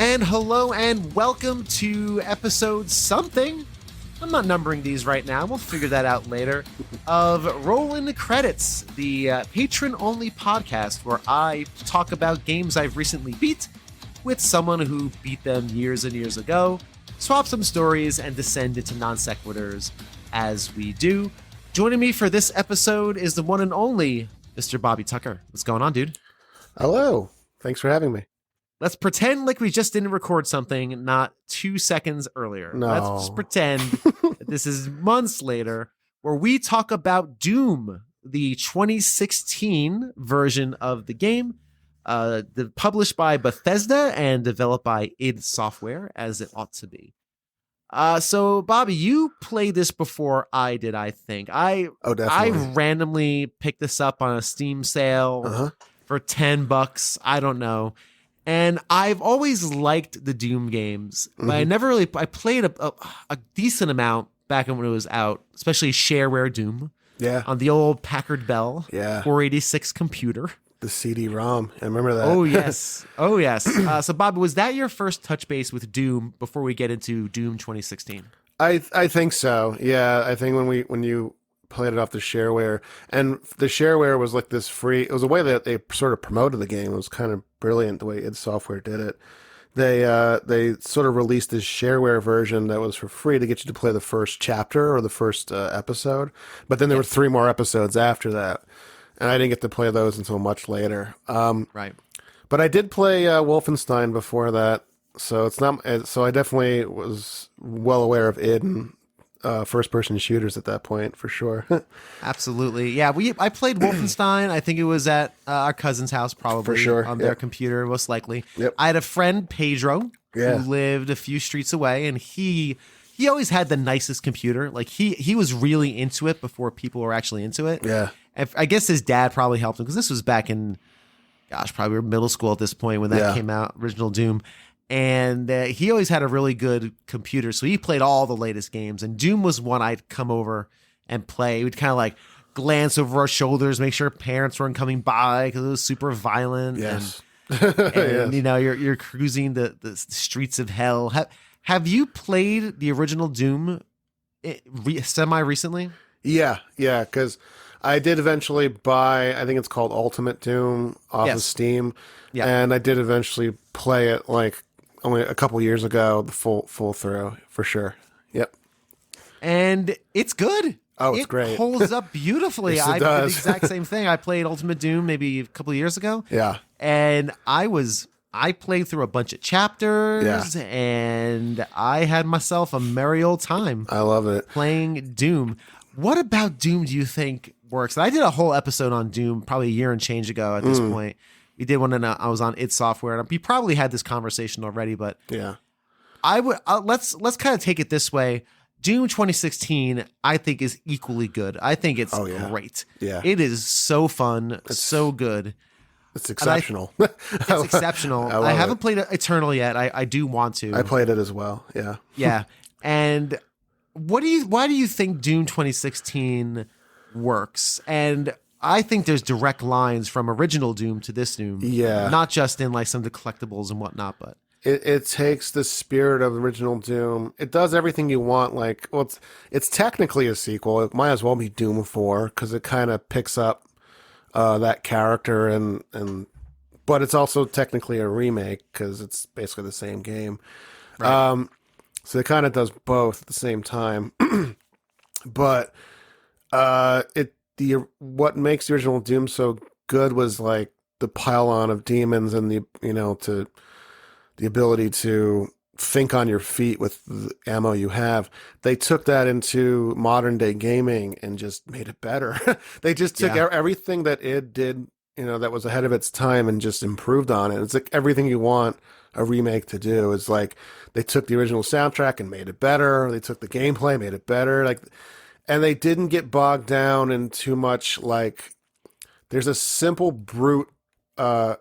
And hello and welcome to episode something. I'm not numbering these right now. We'll figure that out later. Of Rollin Credits, the patron-only podcast where I talk about games I've recently beat with someone who beat them years and years ago, swap some stories, and descend into non-sequiturs as we do. Joining me for this episode is the one and only Mr. Bobby Tucker. What's going on, dude? Hello. Thanks for having me. Let's pretend like we just didn't record something not 2 seconds earlier. No. Let's just pretend that this is months later, where we talk about Doom, the 2016 version of the game, published by Bethesda and developed by id Software, as it ought to be. So, Bobby, you played this before I did, I think. Oh, definitely. I randomly picked this up on a Steam sale for $10. I don't know. And I've always liked the Doom games, but I played a decent amount back when it was out, especially shareware Doom. Yeah. On the old Packard Bell. Yeah. 486 computer. The CD-ROM. I remember that. Oh, yes. Oh, yes. So, Bob, was that your first touch base with Doom before we get into Doom 2016? I think so. Yeah. I think when you played it off the shareware, and the shareware was like this free, it was a way that they sort of promoted the game. It was kind of brilliant the way id Software did it. They sort of released this shareware version that was for free to get you to play the first chapter or the first episode. But then there were 3 more episodes after that. And I didn't get to play those until much later. Right. But I did play Wolfenstein before that. So it's not. So I definitely was well aware of id and first-person shooters at that point, for sure. Absolutely. Yeah, I played Wolfenstein. I think it was at our cousin's house, probably. For sure. On their computer, most likely. Yep. I had a friend, Pedro, who lived a few streets away, and he always had the nicest computer. Like, he was really into it before people were actually into it. Yeah. And I guess his dad probably helped him, because this was back in, probably middle school at this point when that came out, original Doom. And he always had a really good computer, so he played all the latest games. And Doom was one I'd come over and play. We'd kind of like glance over our shoulders, make sure parents weren't coming by because it was super violent. Yes. And you know, you're cruising the streets of hell. Have you played the original Doom semi-recently? Yeah, because I did eventually buy, I think it's called Ultimate Doom off of Steam. Yeah. And I did eventually play it like only a couple years ago, the full through, for sure. Yep. And it's good. Oh, it's great. It holds up beautifully. Yes, I does. did the exact same thing. I played Ultimate Doom maybe a couple of years ago. Yeah. And I played through a bunch of chapters, and I had myself a merry old time. I love it. Playing Doom. What about Doom do you think works? I did a whole episode on Doom probably a year and change ago at this point. We did one, and I was on id Software, and we probably had this conversation already, but I would let's kind of take it this way. Doom 2016, I think, is equally good. I think it's great. Yeah, it is so fun, so good. It's exceptional. It's exceptional. I haven't played Eternal yet. I do want to. I played it as well. Yeah, yeah. And why do you think Doom 2016 works? And I think there's direct lines from original Doom to this Doom. Yeah. Not just in like some of the collectibles and whatnot, but it takes the spirit of original Doom. It does everything you want. Like, well, it's technically a sequel. It might as well be Doom 4 because it kind of picks up that character and but it's also technically a remake because it's basically the same game. Right. So it kind of does both at the same time. But what makes the original Doom so good was like the pile-on of demons and the ability to think on your feet with the ammo you have. They took that into modern day gaming and just made it better. They just took everything that id did, that was ahead of its time and just improved on it. It's like everything you want a remake to do. It's like they took the original soundtrack and made it better. They took the gameplay, made it better. And they didn't get bogged down in too much. Like, there's a simple brute form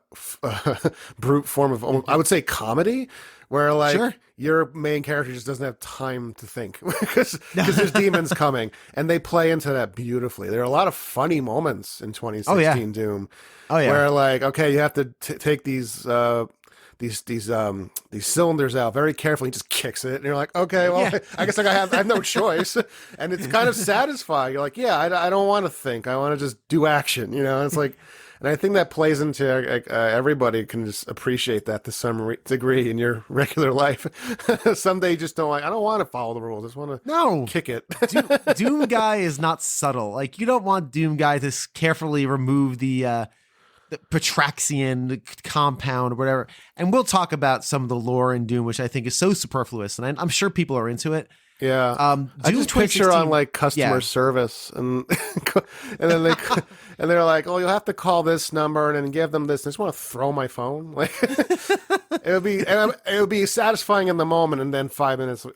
of, I would say, comedy, where like your main character just doesn't have time to think because there's demons coming, and they play into that beautifully. There are a lot of funny moments in 2016 Doom, where like, okay, you have to take these these cylinders out very carefully. He just kicks it, and you're like, okay, well, Yeah. I guess I have no choice, and it's kind of satisfying. You're like, yeah, I don't want to think, I want to just do action, It's like, and I think that plays into everybody can just appreciate that to some degree in your regular life. Someday you just don't like, I don't want to follow the rules, I just want to kick it. Doom Guy is not subtle. Like, you don't want Doom Guy to carefully remove the Petraxian compound or whatever. And we'll talk about some of the lore in Doom, which I think is so superfluous, and I'm sure people are into it. Yeah, I Doom just picture on like customer yeah. service, and then they're like, "Oh, you'll have to call this number and then give them this." I just want to throw my phone. Like it would be satisfying in the moment, and then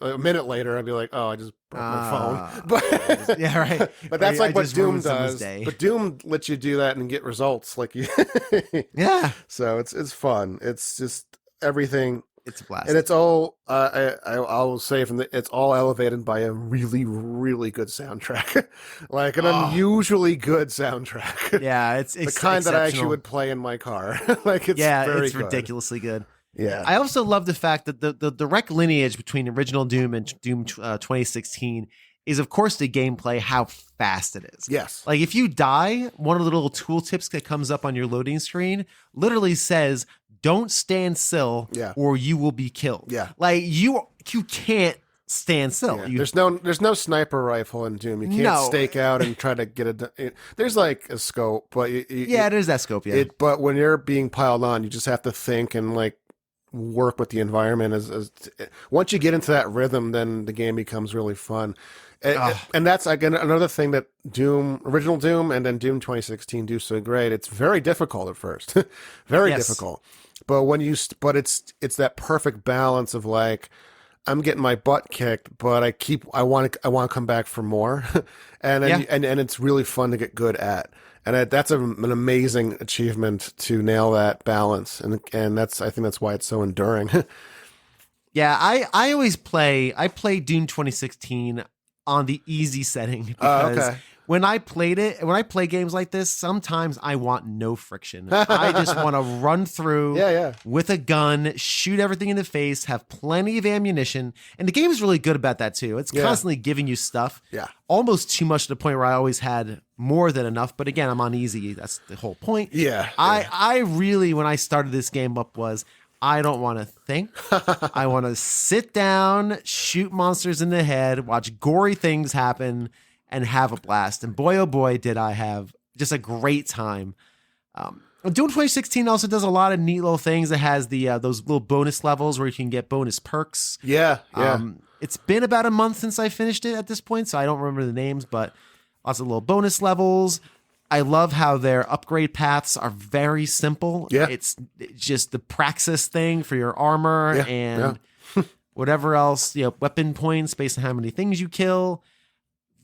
a minute later, I'd be like, "Oh, I just broke my phone." But yeah, right. But that's Or like what Doom does. Day. But Doom lets you do that and get results. Like yeah. So it's fun. It's just everything. It's a blast. And it's all, I will say it's all elevated by a really, really good soundtrack. Like an unusually good soundtrack. Yeah, it's the kind that I actually would play in my car. Like it's very it's good. ridiculously good. Yeah. I also love the fact that the direct lineage between original Doom and Doom 2016 is, of course, the gameplay, how fast it is. Yes. Like, if you die, one of the little tooltips that comes up on your loading screen literally says, don't stand still or you will be killed. Yeah. Like, you can't stand still. Yeah. There's no sniper rifle in Doom. You can't stake out and try to get there's like a scope, but there's that scope. Yeah. But when you're being piled on, you just have to think and like work with the environment. Once you get into that rhythm, then the game becomes really fun. And that's again another thing that original Doom and then Doom 2016 do so great. It's very difficult at first, very difficult. But it's that perfect balance of like, I'm getting my butt kicked, but I want to come back for more, and it's really fun to get good at. And that's an amazing achievement to nail that balance, and I think that's why it's so enduring. Yeah, I play Doom 2016 on the easy setting because when I play games like this, sometimes I want no friction. I just want to run through with a gun, shoot everything in the face, have plenty of ammunition. And the game is really good about that too. It's constantly giving you stuff. Yeah. Almost too much to the point where I always had more than enough. But again, I'm on easy. That's the whole point. Yeah. I really, when I started this game up, I don't want to think. I want to sit down, shoot monsters in the head, watch gory things happen, and have a blast. And boy, oh boy, did I have just a great time. Doom 2016 also does a lot of neat little things. It has those little bonus levels where you can get bonus perks. Yeah. It's been about a month since I finished it at this point, so I don't remember the names, but lots of little bonus levels. I love how their upgrade paths are very simple. Yeah. It's just the praxis thing for your armor and whatever else, weapon points based on how many things you kill.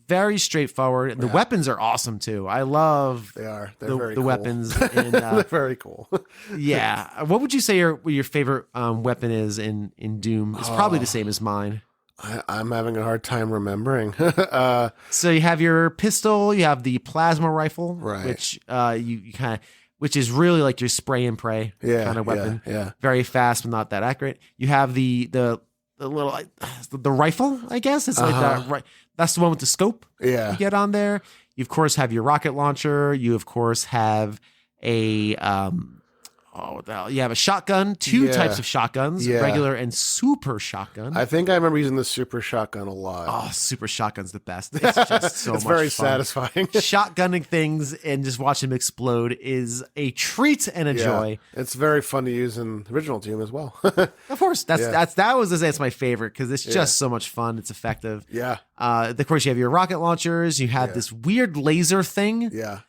Very straightforward. And the weapons are awesome too. I love They're the cool. weapons. And, they're very cool. Yeah. What would you say your favorite weapon is in Doom? It's probably the same as mine. I'm having a hard time remembering. So you have your pistol, you have the plasma rifle, right? Which you kind of, which is really like your spray and pray kind of weapon. Yeah. Very fast, but not that accurate. You have the little the rifle, I guess. It's like that. Right. That's the one with the scope. Yeah. You get on there. You of course have your rocket launcher. You of course have a you have a shotgun, two types of shotguns, regular and super shotgun. I think I remember using the super shotgun a lot. Oh, super shotgun's the best. It's just so it's much very fun. satisfying. Shotgunning things and just watching them explode is a treat and a joy. It's very fun to use in the original Doom as well. Of course, that's my favorite because it's just so much fun. It's effective. Yeah. Of course, you have your rocket launchers. You have this weird laser thing. Yeah.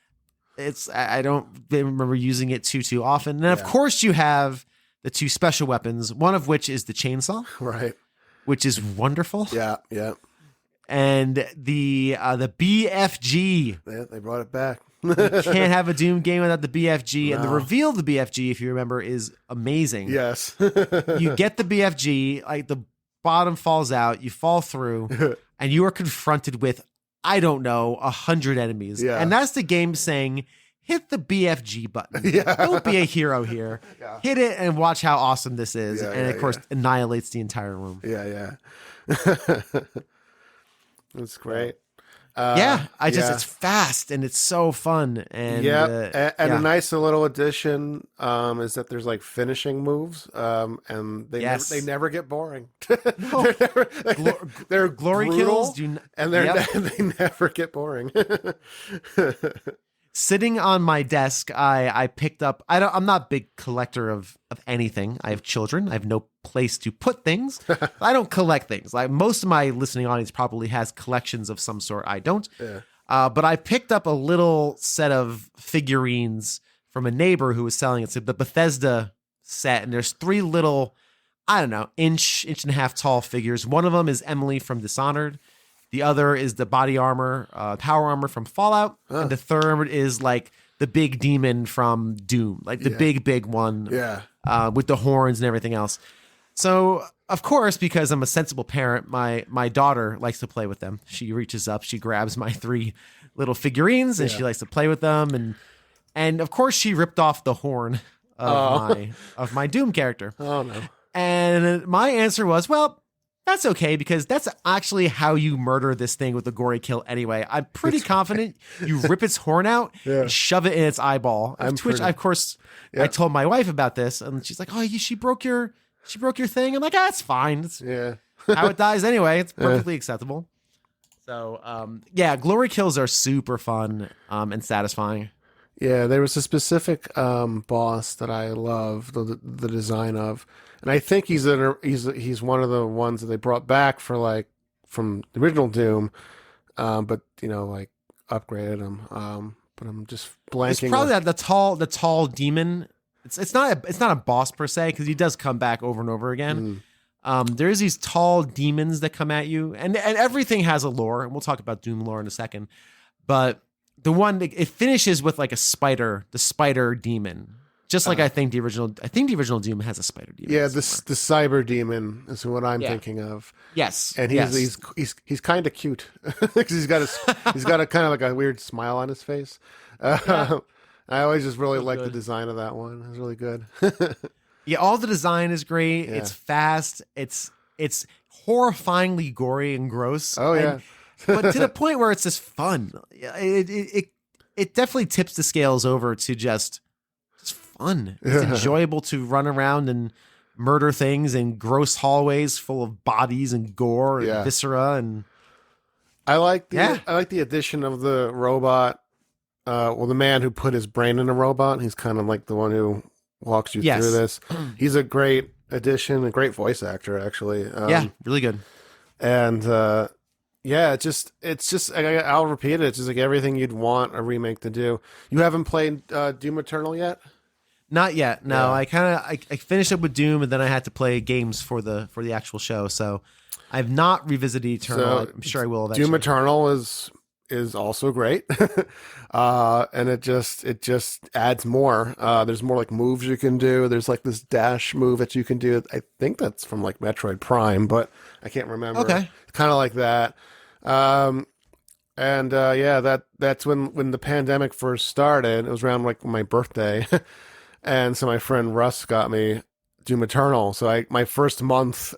I don't remember using it too often. And then of course you have the two special weapons, one of which is the chainsaw, right? Which is wonderful. Yeah. And the BFG. They brought it back. You can't have a Doom game without the BFG. No. And the reveal of the BFG, if you remember, is amazing. Yes. You get the BFG, like the bottom falls out, you fall through, and you are confronted with, I don't know, 100 enemies. Yeah. And that's the game saying, hit the BFG button. Yeah. Don't be a hero here. Yeah. Hit it and watch how awesome this is. Yeah, and yeah, of course, annihilates the entire room. Yeah. That's great. It's fast and it's so fun. And a nice little addition is that there's like finishing moves, and they never get boring. No. they're glory brutal, kills, and they never get boring. Sitting on my desk, I picked up. I'm not a big collector of anything. I have children. I have no place to put things. I don't collect things. Like most of my listening audience probably has collections of some sort. I don't. Yeah. But I picked up a little set of figurines from a neighbor who was selling it. It's the Bethesda set, and there's 3 little, I don't know, inch and a half tall figures. One of them is Emily from Dishonored. The other is the body armor, power armor from Fallout. And the third is like the big demon from Doom, like the big one. Yeah. With the horns and everything else. So, of course, because I'm a sensible parent, my daughter likes to play with them. She reaches up, she grabs my 3 little figurines, and she likes to play with them. And of course, she ripped off the horn of my Doom character. Oh, no. And my answer was, well, that's okay, because that's actually how you murder this thing with a gory kill anyway. I'm pretty confident you rip its horn out and shove it in its eyeball. I told my wife about this, and she's like, "Oh, she broke your thing." I'm like, "That's fine. It's how it dies anyway. It's perfectly acceptable." So, glory kills are super fun and satisfying. Yeah, there was a specific boss that I love the design of, and I think he's one of the ones that they brought back for like from the original Doom, but like upgraded him. But I'm just blanking. It's probably the tall demon. It's not a boss per se, because he does come back over and over again. There's these tall demons that come at you, and everything has a lore, and we'll talk about Doom lore in a second, but the one it finishes with like the spider demon, just like I think the original Doom has a spider demon. Yeah, the cyber demon is what I'm thinking of. Yes, and he's kind of cute because he's got a kind of like a weird smile on his face. I always just really like the design of that one. It's really good. Yeah, all the design is great. Yeah. It's fast. It's horrifyingly gory and gross. Oh yeah. But to the point where it's just fun. It definitely tips the scales over to just fun. It's enjoyable to run around and murder things in gross hallways full of bodies and gore and viscera, and I like the addition of the robot. The man who put his brain in a robot. He's kind of like the one who walks you through this. He's a great addition, a great voice actor, actually. Really good. And it's just I'll repeat it. It's just like everything you'd want a remake to do. You haven't played Doom Eternal yet? Not yet. No, I finished up with Doom, and then I had to play games for the actual show. So I've not revisited Eternal. I'm sure I will eventually. Doom Eternal is also great. And it just adds more. There's more like moves you can do. There's like this dash move that you can do. I think that's from like Metroid Prime, but I can't remember. Okay. Kind of like that. That's when the pandemic first started. It was around like my birthday. And so my friend Russ got me Doom Eternal. So my first month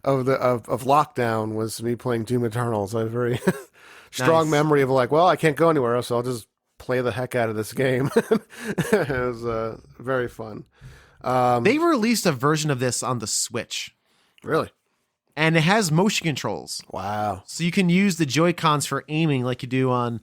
of lockdown was me playing Doom Eternal. So I have a very strong memory of like, well, I can't go anywhere else, so I'll just play the heck out of this game. It was very fun. They released a version of this on the Switch. Really? And it has motion controls. Wow. So you can use the Joy-Cons for aiming like you do on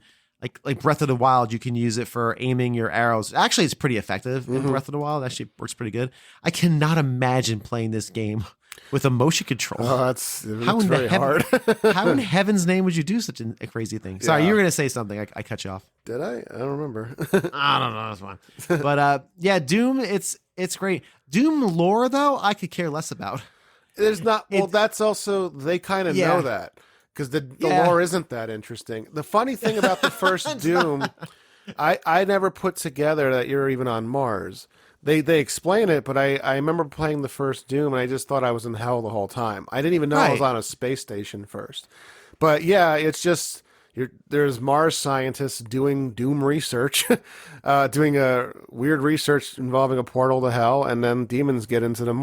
like Breath of the Wild. You can use it for aiming your arrows. Actually, it's pretty effective in Breath of the Wild. It actually works pretty good. I cannot imagine playing this game with a motion control. Oh, it's very hard. How in heaven's name would you do such a crazy thing? Sorry, you were going to say something. I cut you off. Did I? I don't remember. I don't know. That's fine. But Doom, it's great. Doom lore, though, I could care less about. There's not. Well, that's also, they kind of know that. Because the lore isn't that interesting. The funny thing about the first Doom, I never put together that you're even on Mars. They explain it, but I remember playing the first Doom, and I just thought I was in hell the whole time. I didn't even know I was on a space station first. But yeah, it's just, there's Mars scientists doing Doom research, doing a weird research involving a portal to hell, and then demons get into the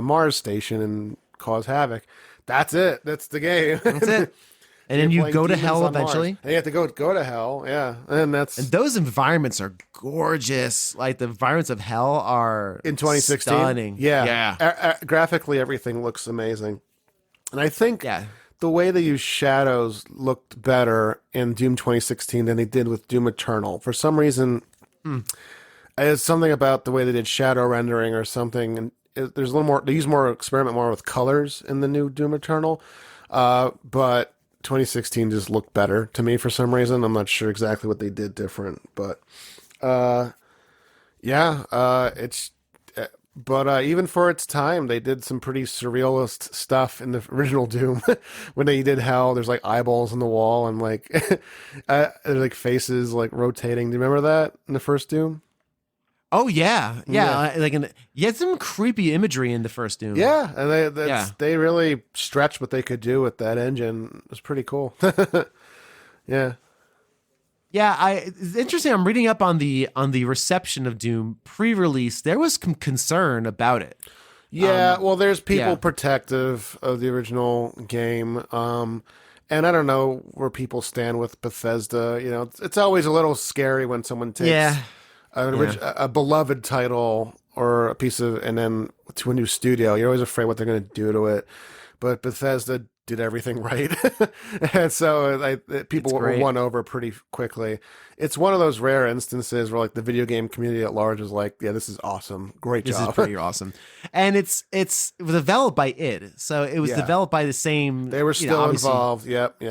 Mars station and cause havoc. That's it. That's the game. That's it. And then you go to hell eventually. And you have to go to hell, yeah. And those environments are gorgeous. Like the environments of hell are in 2016. Stunning. Yeah. Graphically, everything looks amazing. And I think the way they use shadows looked better in Doom 2016 than they did with Doom Eternal. For some reason, it's something about the way they did shadow rendering or something. And there's a little more. They experiment more with colors in the new Doom Eternal, but 2016 just looked better to me for some reason. I'm not sure exactly what they did different, but it's. But even for its time, they did some pretty surrealist stuff in the original Doom. When they did hell, there's like eyeballs on the wall and like there's like faces like rotating. Do you remember that in the first Doom? Oh yeah. You had some creepy imagery in the first Doom. Yeah, and they really stretched what they could do with that engine. It was pretty cool. Yeah. Yeah, it's interesting. I'm reading up on the reception of Doom pre-release. There was some concern about it. Yeah, well, there's people protective of the original game, and I don't know where people stand with Bethesda. You know, it's always a little scary when someone takes a beloved title or a piece of, and then to a new studio. You're always afraid what they're going to do to it. But Bethesda did everything right. And so people were won over pretty quickly. It's one of those rare instances where like the video game community at large is like, yeah, this is awesome. Great job. This is pretty awesome. And it was developed by id. So it was developed by the same. They were still involved. Yep.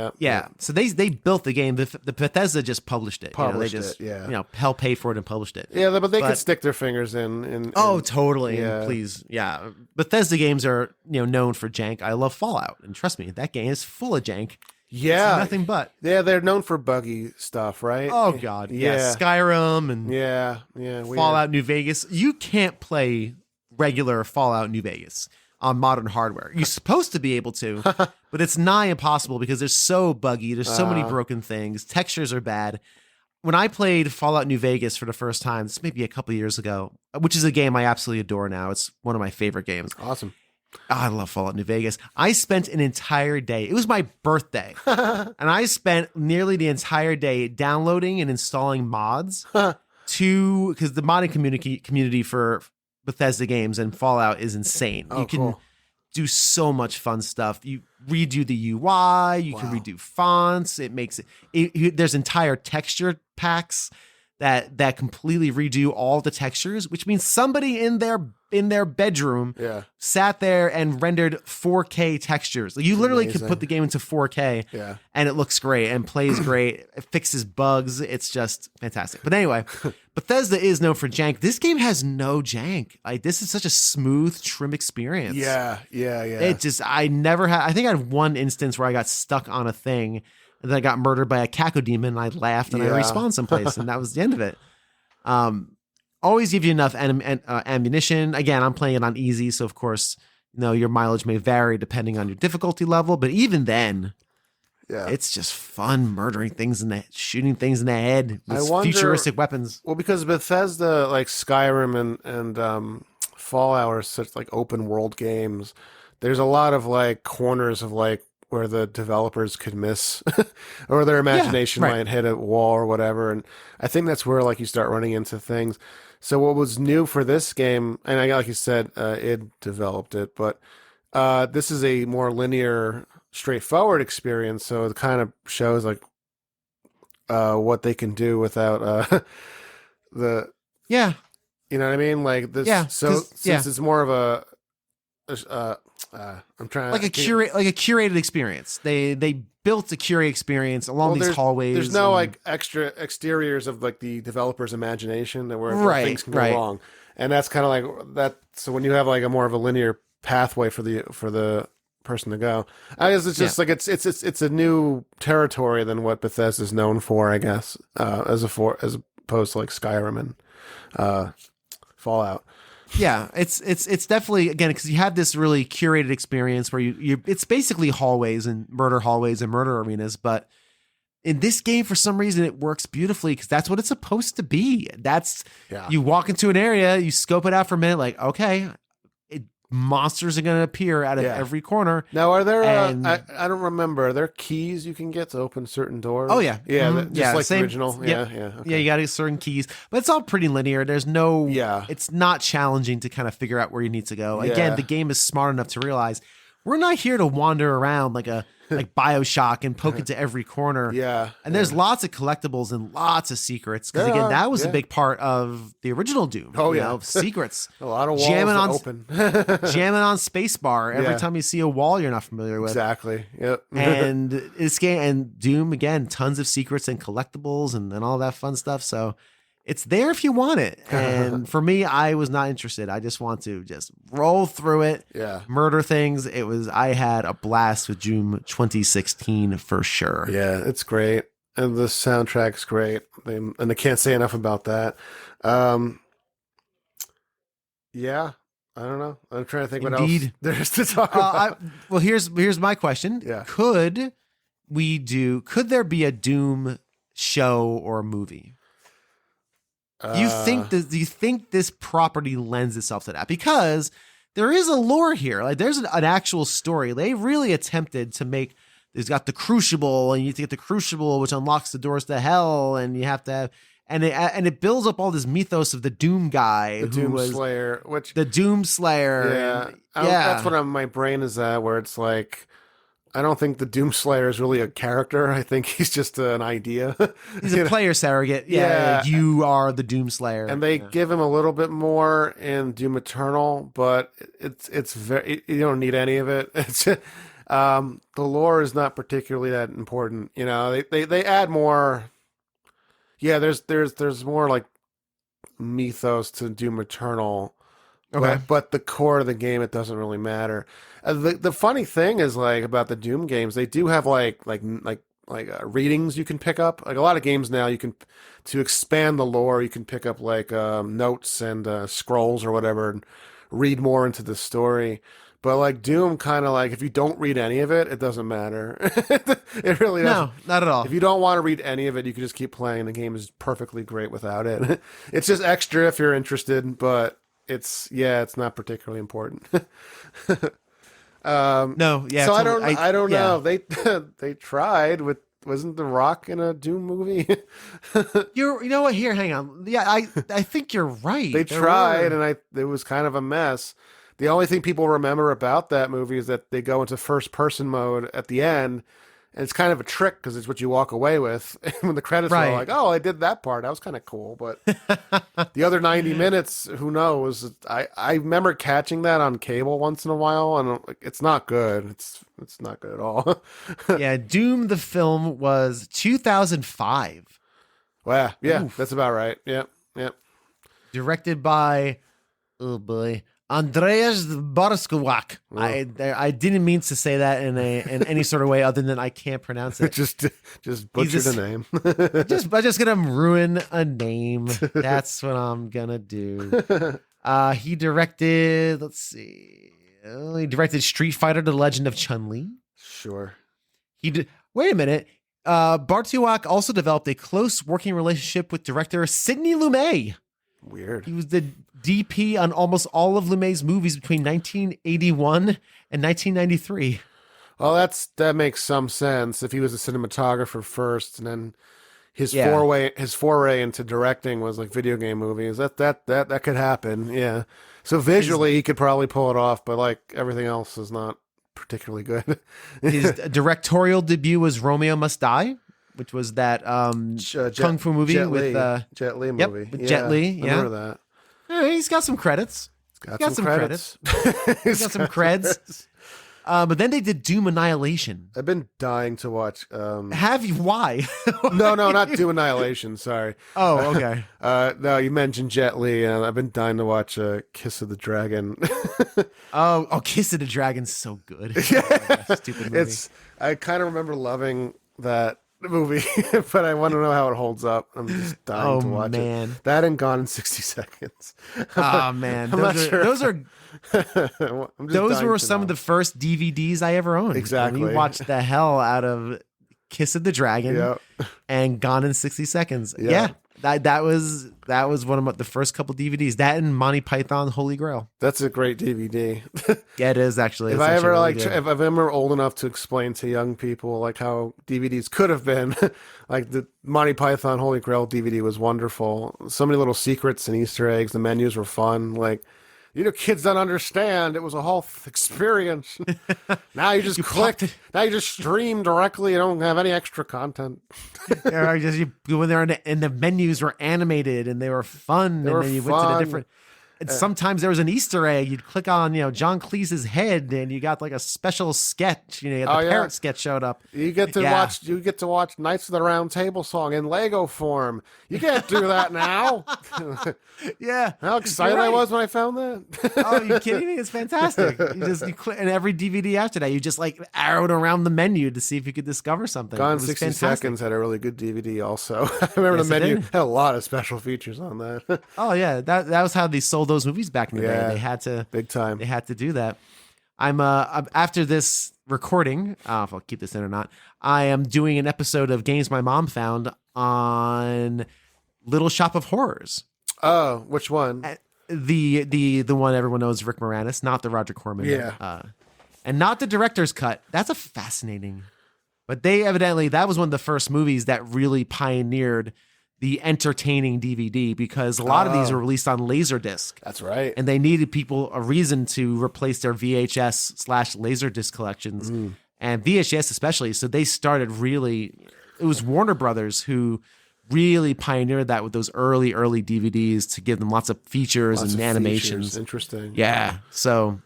So they built the game. The Bethesda just published it. Hell paid for it and published it. Yeah, but they could stick their fingers in. Oh, totally. Yeah. Please. Yeah. Bethesda games are, known for jank. I love Fallout. And trust me, that game is full of jank. Yeah. It's nothing but. Yeah, they're known for buggy stuff, right? Oh, God. Yeah. Skyrim and Fallout New Vegas. You can't play regular Fallout New Vegas on modern hardware. You're supposed to be able to, but it's nigh impossible because they're so buggy. There's so many broken things. Textures are bad. When I played Fallout New Vegas for the first time, this may be a couple years ago, which is a game I absolutely adore now. It's one of my favorite games. Awesome. I love Fallout New Vegas. I spent an entire day. It was my birthday. And I spent nearly the entire day downloading and installing mods because the modding community for Bethesda games and Fallout is insane. You can do so much fun stuff. You redo the UI. You can redo fonts. It makes it there's entire texture packs that completely redo all the textures, which means somebody in their bedroom sat there and rendered 4K textures. Like you literally could put the game into 4K and it looks great and plays great. It fixes bugs. It's just fantastic. But anyway, Bethesda is known for jank. This game has no jank. Like this is such a smooth, trim experience. Yeah. It just, I think I had one instance where I got stuck on a thing and then I got murdered by a cacodemon and I laughed and I respawned someplace and that was the end of it. Always give you enough ammunition. Again, I'm playing it on easy, so of course, your mileage may vary depending on your difficulty level. But even then, it's just fun murdering things shooting things in the head with futuristic weapons. Well, because Bethesda, like Skyrim and Fallout, are such like open world games. There's a lot of like corners of like where the developers could miss or their imagination might hit a wall or whatever. And I think that's where like you start running into things. So what was new for this game, and like you said, id developed it, but this is a more linear, straightforward experience. So it kind of shows like what they can do without the you know what I mean? Like this. Yeah. So since it's more of a I'm trying like a curated experience. They built a curated experience along these hallways. There's no like extra exteriors of like the developer's imagination that where things can go wrong, and that's kind of like that. So when you have like a more of a linear pathway for the person to go, I guess it's just like it's a new territory than what Bethesda is known for. I guess as opposed to like Skyrim and Fallout. Yeah, it's definitely, again, because you have this really curated experience where you it's basically hallways and murder arenas, but in this game, for some reason, it works beautifully because that's what it's supposed to be. Yeah. You walk into an area, you scope it out for a minute, like, okay, monsters are going to appear out of every corner. Now, are there, And- I don't remember, are there keys you can get to open certain doors? Oh, yeah. Yeah, Mhm. just like same, the original. Yep. Yeah. Okay. Yeah, you got to get certain keys, but it's all pretty linear. There's no, it's not challenging to kind of figure out where you need to go. Yeah. Again, the game is smart enough to realize we're not here to wander around like BioShock and poke into every corner. Yeah. And there's lots of collectibles and lots of secrets. Because again, that was a big part of the original Doom. Oh, you yeah. know, secrets. A lot of walls jamming on, open. jamming on spacebar every time you see a wall you're not familiar with. Exactly. Yep. And this game and Doom, again, tons of secrets and collectibles and all that fun stuff. So it's there if you want it. And for me, I was not interested. I just want to just roll through it, murder things. I had a blast with Doom 2016 for sure. Yeah, it's great. And the soundtrack's great. And I can't say enough about that. Yeah, I don't know. I'm trying to think what else there's to talk about. Well, here's my question. Yeah. Could there be a Doom show or movie? Do you think this property lends itself to that? Because there is a lore here. Like there's an actual story. They really attempted to make. There's got the Crucible, and you have to get the Crucible, which unlocks the doors to hell, and you have to have, and it builds up all this mythos of the Doom guy, the Doom Slayer. Yeah, that's what my brain is at. Where it's like, I don't think the Doom Slayer is really a character. I think he's just an idea. He's a player surrogate. Yeah, like you are the Doom Slayer. And they give him a little bit more in Doom Eternal, but it's very, you don't need any of it. It's the lore is not particularly that important. You know, they add more. Yeah, there's more like mythos to Doom Eternal. Okay. But the core of the game, it doesn't really matter. The funny thing is, like, about the Doom games, they do have like readings you can pick up. Like a lot of games now, you can, to expand the lore, you can pick up like notes and scrolls or whatever and read more into the story. But like Doom, kind of like, if you don't read any of it, it doesn't matter. It really doesn't. No, not at all. If you don't want to read any of it, you can just keep playing. The game is perfectly great without it. It's just extra if you're interested, but it's not particularly important. No, yeah. So totally. I don't know. They tried with, wasn't The Rock in a Doom movie? You know what? Here, hang on. Yeah, I think you're right. They tried, and it was kind of a mess. The only thing people remember about that movie is that they go into first person mode at the end. And it's kind of a trick because it's what you walk away with. When the credits are like, oh, I did that part. That was kind of cool. But the other 90 minutes, who knows? I remember catching that on cable once in a while, and it's not good. It's not good at all. Yeah, Doom the film was 2005. Well, yeah, Oof. that's about right. Yep. Directed by, oh boy, Andreas Borskowak. I didn't mean to say that in any sort of way other than I can't pronounce it. just butcher the name. I'm just gonna ruin a name. That's what I'm gonna do. He directed. Let's see. He directed Street Fighter: The Legend of Chun-Li. Sure. He did. Wait a minute. Bartuak also developed a close working relationship with director Sidney Lumet. Weird. He was the DP on almost all of Lumet's movies between 1981 and 1993. Well, that makes some sense. If he was a cinematographer first, and then his foray into directing was like video game movies, that could happen. Yeah. So visually, he could probably pull it off, but like everything else is not particularly good. His directorial debut was Romeo Must Die, which was that kung fu movie with Jet Li movie. With Jet Li. I remember that. Yeah, he's got some credits. He's got some credits. He's got some creds. But then they did Doom Annihilation. I've been dying to watch. Have you? Why? No, not Doom Annihilation. Sorry. Oh, okay. No, you mentioned Jet Li, and I've been dying to watch Kiss of the Dragon. Oh, Kiss of the Dragon's so good. Stupid movie. I kind of remember loving that movie, but I want to know how it holds up. I'm just dying to watch it. That and Gone in 60 Seconds. Oh man, those were some of the first DVDs I ever owned. Exactly. We watched the hell out of Kiss of the Dragon, Yeah. and Gone in 60 Seconds. Yeah. That was one of the first couple DVDs. That and Monty Python Holy Grail. That's a great DVD. Yeah, it is actually. If It's I actually ever really like, good. if I'm ever old enough to explain to young people like how DVDs could have been, like the Monty Python Holy Grail DVD was wonderful. So many little secrets and Easter eggs. The menus were fun. Like, kids don't understand. It was a whole experience. Now you just click. Now you just stream directly. You don't have any extra content. You go in there and the menus were animated and they were fun. They were then you went to the fun. different. And sometimes there was an Easter egg. You'd click on, John Cleese's head, and you got like a special sketch. You had the parrot sketch showed up. You get to watch. You get to watch Knights of the Round Table song in Lego form. You can't do that now. Yeah, How excited I was when I found that. Oh, are you kidding me? It's fantastic. You click, and every DVD after that, you just like arrowed around the menu to see if you could discover something. Gone It was 60 fantastic. Seconds had a really good DVD also. I remember Yes, the it menu did. had a lot of special features on that. Oh yeah, that was how they sold those movies back in the Yeah. day. They had to. Big time. They had to do that. I'm after this recording, I don't know if I'll keep this in or not. I am doing an episode of Games My Mom Found on Little Shop of Horrors. Oh, which one? The one everyone knows, Rick Moranis, not the Roger Corman. Yeah. And not the director's cut. That's a fascinating. But they evidently, that was one of the first movies that really pioneered the entertaining DVD, because a lot of these were released on Laserdisc. That's right. And they needed people a reason to replace their VHS/Laserdisc collections, and VHS especially. So they started really, it was Warner Brothers who really pioneered that with those early DVDs to give them lots of features Lots and of animations. features. Interesting. Yeah. So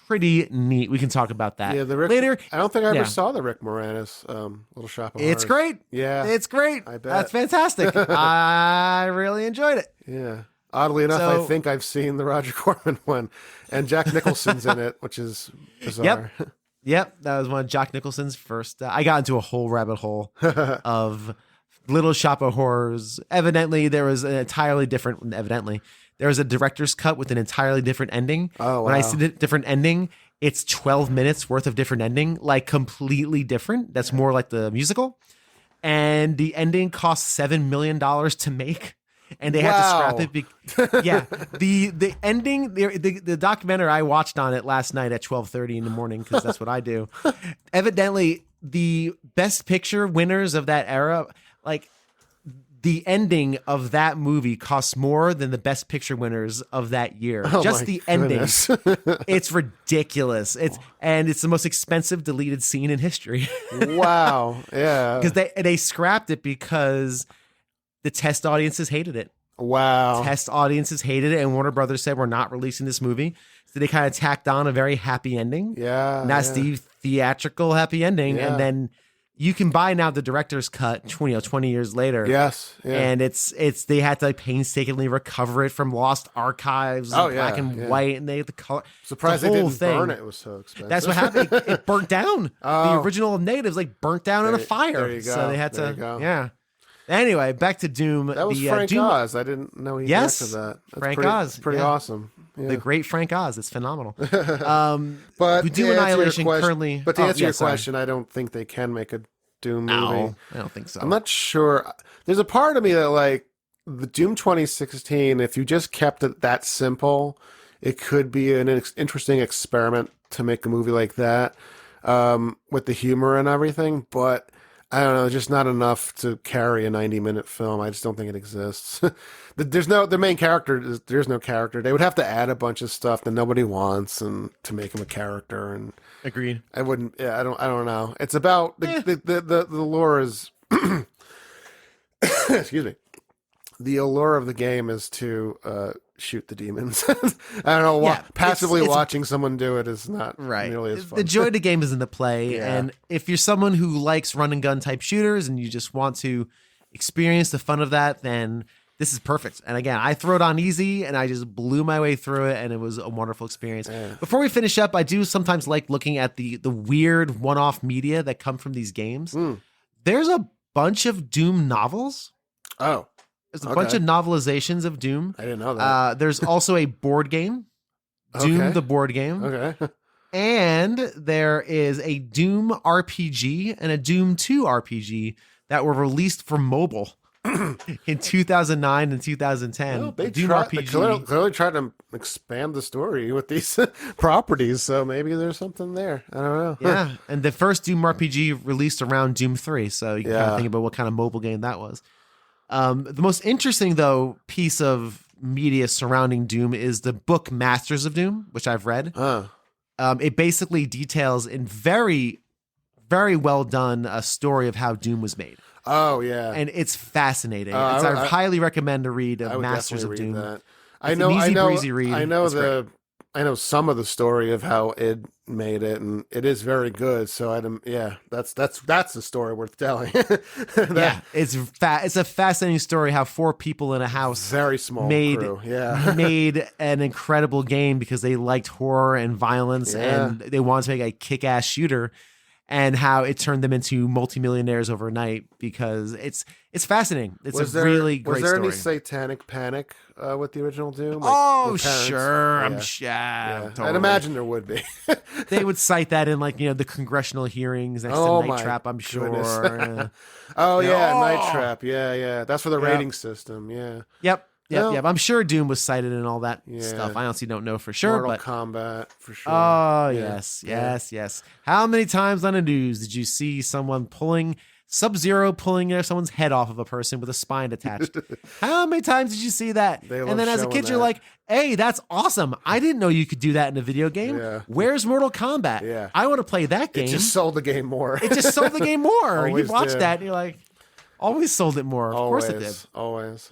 pretty neat. We can talk about that Yeah, later. I don't think I ever Yeah. saw the Rick Moranis Little Shop of It's Horrors. great. Yeah. It's great. I bet. That's fantastic. I really enjoyed it. Yeah. Oddly enough, So- I think I've seen the Roger Corman one, and Jack Nicholson's in it, which is bizarre. Yep, that was one of Jack Nicholson's first. I got into a whole rabbit hole of Little Shop of Horrors. Evidently, there was an entirely different. There was a director's cut with an entirely different ending. Oh, When I wow. see the different ending, it's 12 minutes worth of different ending, like completely different. That's more like the musical. And the ending cost $7 million to make. And they had to scrap it. Yeah, the ending, the documentary I watched on it last night at 12:30 in the morning, because that's what I do. Evidently, the best picture winners of that era, like the ending of that movie, costs more than the best picture winners of that year. Oh Just my the goodness. ending, it's ridiculous. It's the most expensive deleted scene in history. Wow. Yeah. Because they scrapped it because the test audiences hated it. Wow. Test audiences hated it, and Warner Brothers said, we're not releasing this movie. So they kind of tacked on a very happy ending. Yeah. And that's yeah. the theatrical happy ending. Yeah. And then you can buy now the director's cut 20 years later. Yes. Yeah. And it's they had to like painstakingly recover it from lost archives, Oh, and black yeah, and yeah. white, and they had the color. Surprised the they whole didn't thing. burn it. It was so expensive. That's what happened. It burnt down. Oh. The original negatives like burnt down in a There- fire. there you So go. they had There to. you go. Yeah. Anyway, back to Doom. That was the, Frank Doom, Oz. I didn't know he Yes, directed that. That's Frank pretty, Oz, That's pretty yeah. awesome. Yeah. The great Frank Oz. It's phenomenal. But Doom to answer your Annihilation question- currently. But to answer your sorry. question, I don't think they can make a Doom movie. No, I don't think so. I'm not sure. There's a part of me that like the Doom 2016. If you just kept it that simple, it could be an interesting experiment to make a movie like that with the humor and everything. But I don't know, just not enough to carry a 90-minute film. I just don't think it exists. There's no main character. There's no character. They would have to add a bunch of stuff that nobody wants and to make him a character. And Agreed. I wouldn't. Yeah, I don't know. It's about the lore is. Excuse me. The allure of the game is to shoot the demons. I don't know. Yeah, passively it's- watching someone do it is not Right. nearly as fun. The joy of the game is in the play. Yeah. And if you're someone who likes run and gun type shooters and you just want to experience the fun of that, then this is perfect. And again, I throw it on easy and I just blew my way through it, and it was a wonderful experience. Yeah. Before we finish up, I do sometimes like looking at the weird one-off media that come from these games. There's a bunch of Doom novels. Oh, There's a bunch of novelizations of Doom. I didn't know that. There's also a board game, Doom Okay. the board game. Okay. And there is a Doom RPG and a Doom 2 RPG that were released for mobile in 2009 and 2010. Well, they Doom clearly tried to expand the story with these properties, so maybe there's something there. I don't know. Yeah, and the first Doom RPG released around Doom 3, so you can kind of think about what kind of mobile game that was. The most interesting, though, piece of media surrounding Doom is the book Masters of Doom, which I've read. It basically details in very, very well done a story of how Doom was made. Oh, yeah. And it's fascinating. I highly recommend to read Masters of Doom. That. It's an easy breezy read. I know some of the story of how Id made it, and it is very good. So that's a story worth telling. It's a fascinating story how 4 people in a house, very small crew, made an incredible game because they liked horror and violence, and they wanted to make a kick-ass shooter. And how it turned them into multimillionaires overnight, because it's fascinating. It's really great story. Was there any satanic panic with the original Doom? Sure. I'm totally. I'd imagine there would be. They would cite that in the congressional hearings next to Night Trap, I'm sure. Night Trap. Yeah. That's for the rating system. Yeah. Yep. I'm sure Doom was cited and all that stuff. I honestly don't know for sure. Mortal Kombat, for sure. Oh, yes. How many times on the news did you see someone pulling Sub-Zero pulling someone's head off of a person with a spine attached? How many times did you see that? And then as a kid, you're like, hey, that's awesome. I didn't know you could do that in a video game. Yeah. Where's Mortal Kombat? Yeah. I want to play that game. It just sold the game more. You watch that and you're like, always sold it more. Of course it did. Always.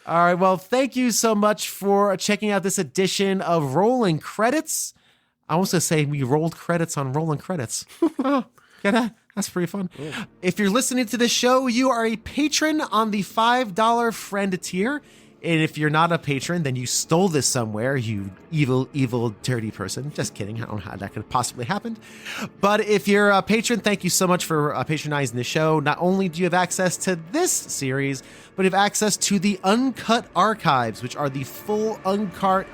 All right. Well, thank you so much for checking out this edition of Rolling Credits. I was going to say we rolled credits on Rolling Credits. Oh, get that? That's pretty fun. Yeah. If you're listening to this show, you are a patron on the $5 friend tier. And if you're not a patron, then you stole this somewhere, you evil, evil, dirty person. Just kidding. I don't know how that could possibly happen. But if you're a patron, thank you so much for patronizing the show. Not only do you have access to this series, but you have access to the uncut archives, which are the full uncut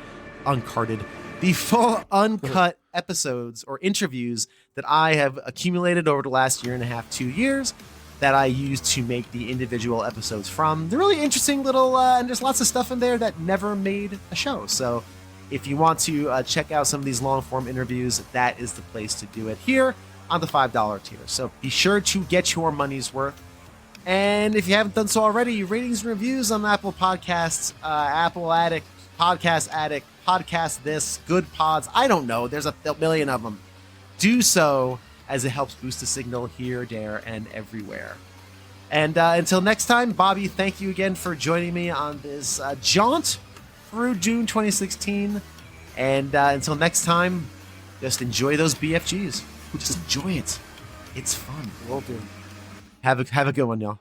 episodes or interviews that I have accumulated over the last 1.5 to 2 years that I use to make the individual episodes from. They're really interesting little, and there's lots of stuff in there that never made a show. So if you want to check out some of these long-form interviews, that is the place to do it here on the $5 tier. So be sure to get your money's worth. And if you haven't done so already, ratings and reviews on Apple Podcasts, Apple Addict, Podcast Addict, Podcast This, Good Pods, I don't know. There's a million of them. Do so, as it helps boost the signal here, there, and everywhere. And until next time, Bobby, thank you again for joining me on this jaunt through June 2016. And until next time, just enjoy those BFGs. Just enjoy it. It's fun. Will do. Have a good one, y'all.